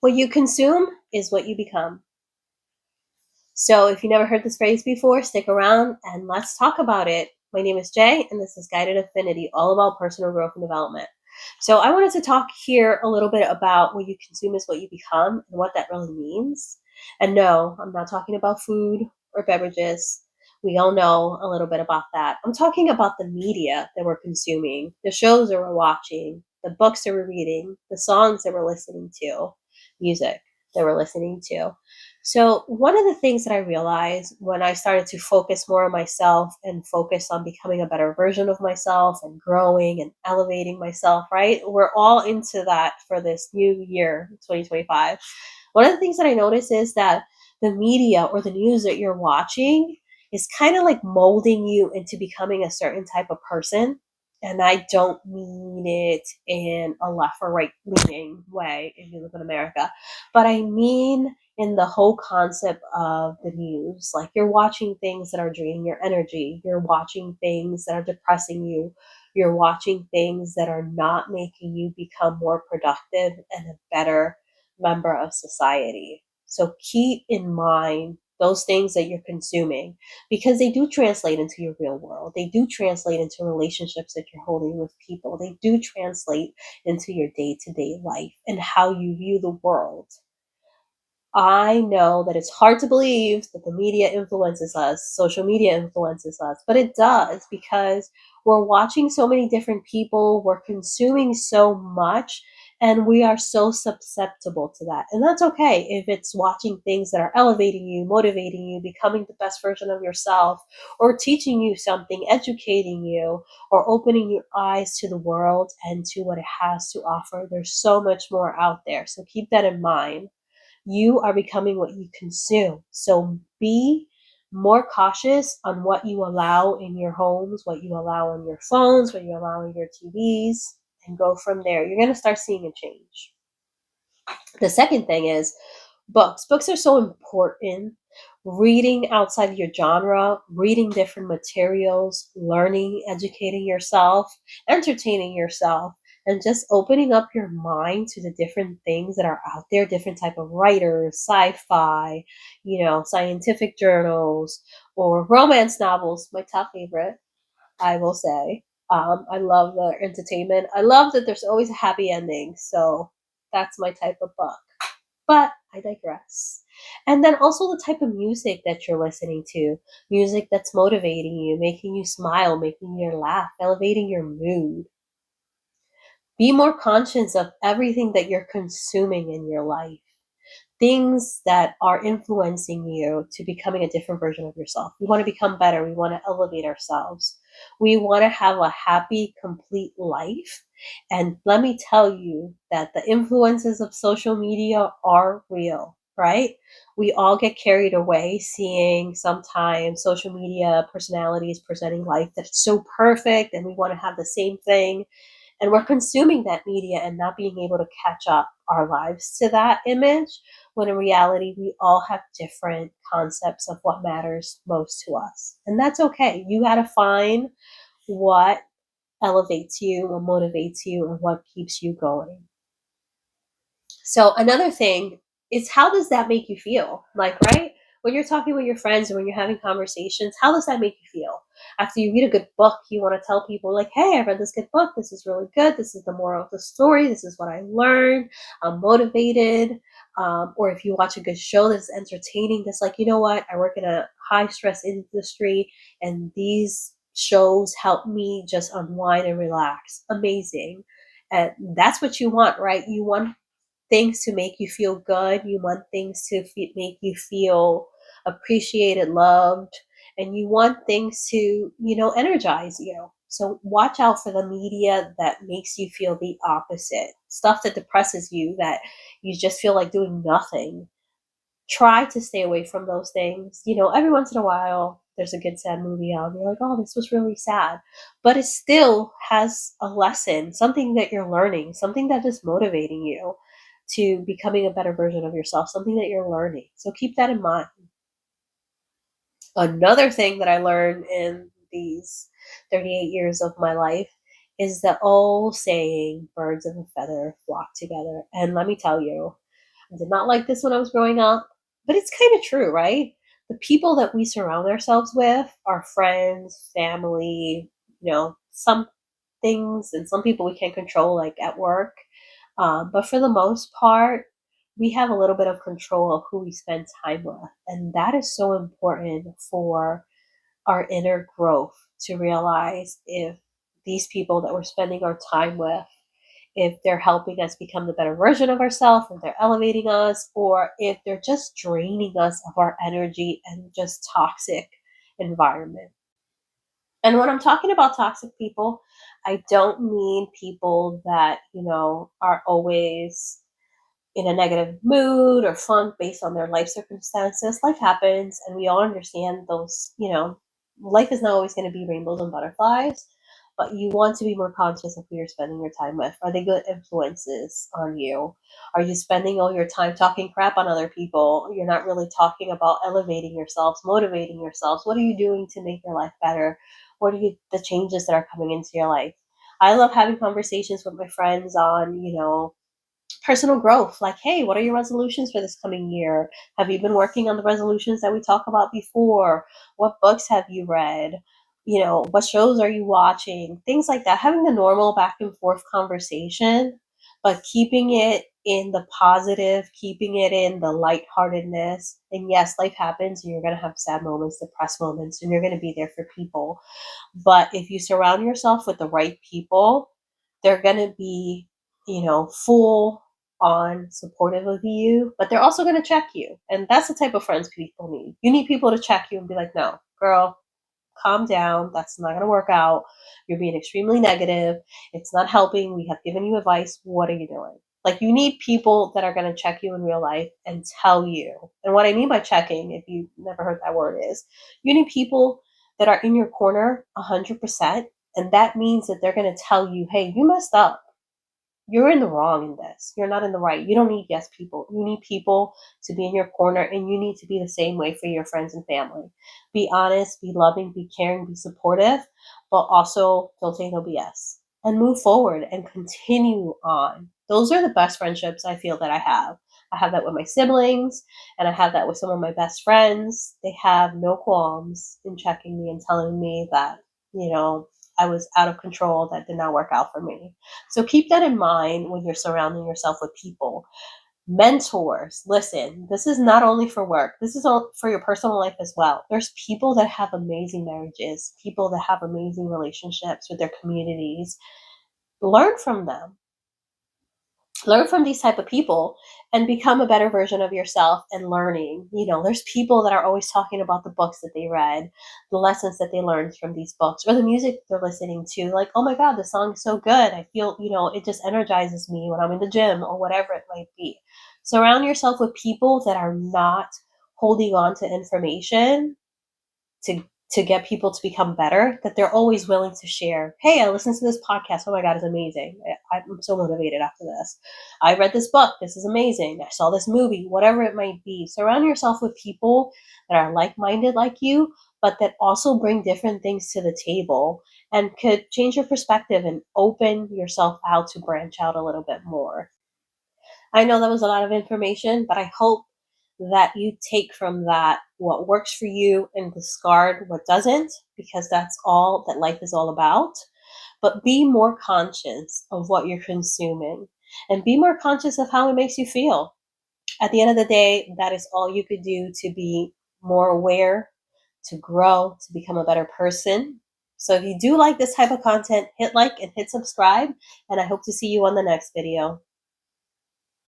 What you consume is what you become. So if you never heard this phrase before, stick around and let's talk about it. My name is Jay, and this is Guided Affinity, all about personal growth and development. So I wanted to talk here a little bit about what you consume is what you become and what that really means. And no, I'm not talking about food or beverages. We all know a little bit about that. I'm talking about the media that we're consuming, the shows that we're watching, the books that we're reading, the songs that we're listening to, music that we're listening to. So, one of the things that I realized when I started to focus more on myself and focus on becoming a better version of myself and growing and elevating myself, right? We're all into that for this new year, 2025. One of the things that I notice is that the media or the news that you're watching is kind of like molding you into becoming a certain type of person. And I don't mean it in a left or right leaning way if you live in America, but I mean in the whole concept of the news. Like you're watching things that are draining your energy, you're watching things that are depressing you, you're watching things that are not making you become more productive and a better member of society. So keep in mind those things that you're consuming because they do translate into your real world. They do translate into relationships that you're holding with people. They do translate into your day to day life and how you view the world. I know that it's hard to believe that the media influences us, social media influences us, but it does because we're watching so many different people, we're consuming so much, and we are so susceptible to that. And that's okay if it's watching things that are elevating you, motivating you, becoming the best version of yourself, or teaching you something, educating you, or opening your eyes to the world and to what it has to offer. There's so much more out there. So keep that in mind. You are becoming what you consume. So be more cautious on what you allow in your homes, what you allow on your phones, what you allow in your TVs, and go from there. You're going to start seeing a change. The second thing is books. Books are so important. Reading outside of your genre, reading different materials, learning, educating yourself, entertaining yourself, and just opening up your mind to the different things that are out there, different type of writers, sci-fi, scientific journals, or romance novels, my top favorite, I will say. I love the entertainment. I love that there's always a happy ending. So that's my type of book. But I digress. And then also the type of music that you're listening to, music that's motivating you, making you smile, making you laugh, elevating your mood. Be more conscious of everything that you're consuming in your life, things that are influencing you to becoming a different version of yourself. We want to become better. We want to elevate ourselves. We want to have a happy, complete life. And let me tell you that the influences of social media are real, right? We all get carried away seeing sometimes social media personalities presenting life that's so perfect and we want to have the same thing, and we're consuming that media and not being able to catch up our lives to that image, when in reality we all have different concepts of what matters most to us, and that's okay. You got to find what elevates you, what motivates you, and what keeps you going. So another thing is, how does that make you feel? Like, right? When you're talking with your friends or when you're having conversations, how does that make you feel? After you read a good book, you want to tell people like, hey, I read this good book. This is really good. This is the moral of the story. This is what I learned. I'm motivated. Or if you watch a good show that's entertaining, that's like, you know what? I work in a high stress industry and these shows help me just unwind and relax. Amazing. And that's what you want, right? You want things to make you feel good. You want things to make you feel appreciated, loved, and you want things to, energize you. So watch out for the media that makes you feel the opposite. Stuff that depresses you, that you just feel like doing nothing. Try to stay away from those things. Every once in a while, there's a good sad movie out, and you're like, oh, this was really sad. But it still has a lesson, something that you're learning, something that is motivating you to becoming a better version of yourself, something that you're learning. So keep that in mind. Another thing that I learned in these 38 years of my life is the old saying, birds of a feather flock together. And let me tell you, I did not like this when I was growing up. But it's kind of true, right? The people that we surround ourselves with, our friends, family, some things and some people we can't control, like at work. But for the most part, we have a little bit of control of who we spend time with. And that is so important for our inner growth to realize if these people that we're spending our time with, if they're helping us become the better version of ourselves, if they're elevating us, or if they're just draining us of our energy and just toxic environment. And when I'm talking about toxic people, I don't mean people that, are always in a negative mood or funk based on their life circumstances. Life happens, and we all understand those, life is not always going to be rainbows and butterflies, but you want to be more conscious of who you're spending your time with. Are they good influences on you? Are you spending all your time talking crap on other people? You're not really talking about elevating yourselves, motivating yourselves. What are you doing to make your life better? What are the changes that are coming into your life? I love having conversations with my friends on, personal growth. Like, hey, what are your resolutions for this coming year? Have you been working on the resolutions that we talked about before? What books have you read? What shows are you watching? Things like that. Having the normal back and forth conversation, but keeping it in the positive, keeping it in the lightheartedness. And yes, life happens, and you're going to have sad moments, depressed moments, and you're going to be there for people. But if you surround yourself with the right people, they're going to be, full on supportive of you, but they're also going to check you. And that's the type of friends people need. You need people to check you and be like, no, girl, calm down. That's not going to work out. You're being extremely negative. It's not helping. We have given you advice. What are you doing? Like, you need people that are going to check you in real life and tell you. And what I mean by checking, if you've never heard that word, is you need people that are in your corner 100%. And that means that they're going to tell you, hey, you messed up. You're in the wrong in this. You're not in the right. You don't need yes people. You need people to be in your corner, and you need to be the same way for your friends and family. Be honest, be loving, be caring, be supportive, but also don't say no BS and move forward and continue on. Those are the best friendships I feel that I have. I have that with my siblings, and I have that with some of my best friends. They have no qualms in checking me and telling me that, I was out of control, that did not work out for me. So keep that in mind when you're surrounding yourself with people. Mentors, listen, this is not only for work, this is all for your personal life as well. There's people that have amazing marriages, people that have amazing relationships with their communities. Learn from them. Learn from these type of people and become a better version of yourself. And learning, there's people that are always talking about the books that they read, the lessons that they learned from these books, or the music they're listening to. Like, oh my god, the song is so good, I feel, it just energizes me when I'm in the gym, or whatever it might be. Surround yourself with people that are not holding on to information to get people to become better, that they're always willing to share. Hey, I listened to this podcast. Oh my God, it's amazing. I'm so motivated after this. I read this book. This is amazing. I saw this movie, whatever it might be. Surround yourself with people that are like-minded like you, but that also bring different things to the table and could change your perspective and open yourself out to branch out a little bit more. I know that was a lot of information, but I hope that you take from that what works for you and discard what doesn't, because that's all that life is all about. But be more conscious of what you're consuming, and be more conscious of how it makes you feel. At the end of the day, that is all you could do to be more aware, to grow, to become a better person. So if you do like this type of content, hit like and hit subscribe, and I hope to see you on the next video.